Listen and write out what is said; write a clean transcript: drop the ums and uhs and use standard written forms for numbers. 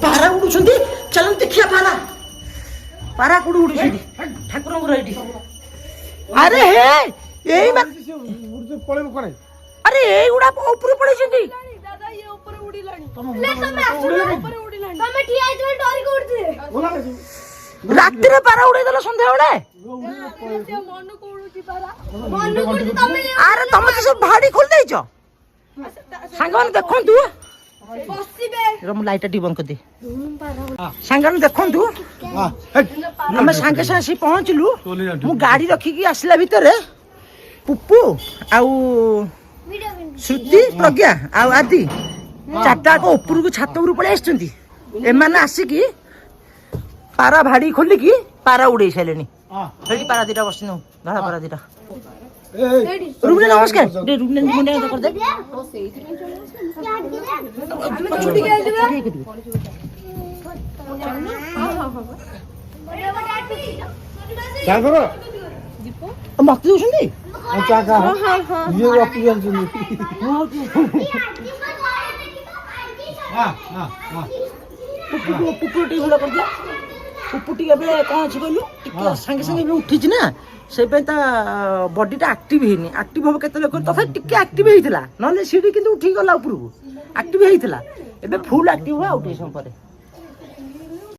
पारा उड़ुछंती चलन देखिया पारा पारा कुडु उड़ुछंती ठाकुर एठी अरे हे एई उड़ते पळे कोणे अरे एई उडा ऊपर पड़ेछंती दादा ये ऊपर उड़ीलाणी ले तमे ऊपर उड़ीलाणी तमे ठिया आइतले डोरी को उड़ते रात्रि रे पारा उड़े देला संध्या बेले मनु को उड़ुची पारा मनु को उड़ती तमे अरे तमे तो सब भाड़ी खोल देइछो सांगन देखंतु बसिबे रम लाइट टी बंद कर दे सांगन देखंतु हम सांगे सासी पहुंचलु मु गाड़ी रखी की आसला भीतर पुप्पू आउ श्रुति प्रज्ञा आउ आदि चारटा को ऊपर को छात ऊपर पळे आछंती एमाने आसी पारा भाड़ी खोली की पारा उड़े सालेनी हेटी पारा दिटा बसिनो धड़ा पारा दिटा रुबने नमस्कार दे रुबने मुंडे कर दे छुट्टी के आइबे क्या करो मत दोछंती क्या का ये रखी जानी हां पुप्पू टी भला कर दिया पुप्पू टी बे कोन अछि कहलु टिके संगे संगे बे उठिछ ना से पे ता बॉडीटा एक्टिव हेनी एक्टिव हो केते लोक तथा टिके एक्टिव हेइतला नले सीडी किंतु उठी गला ऊपर को एक्टिव हेइतला एबे फुल एक्टिव हो आउट सम परे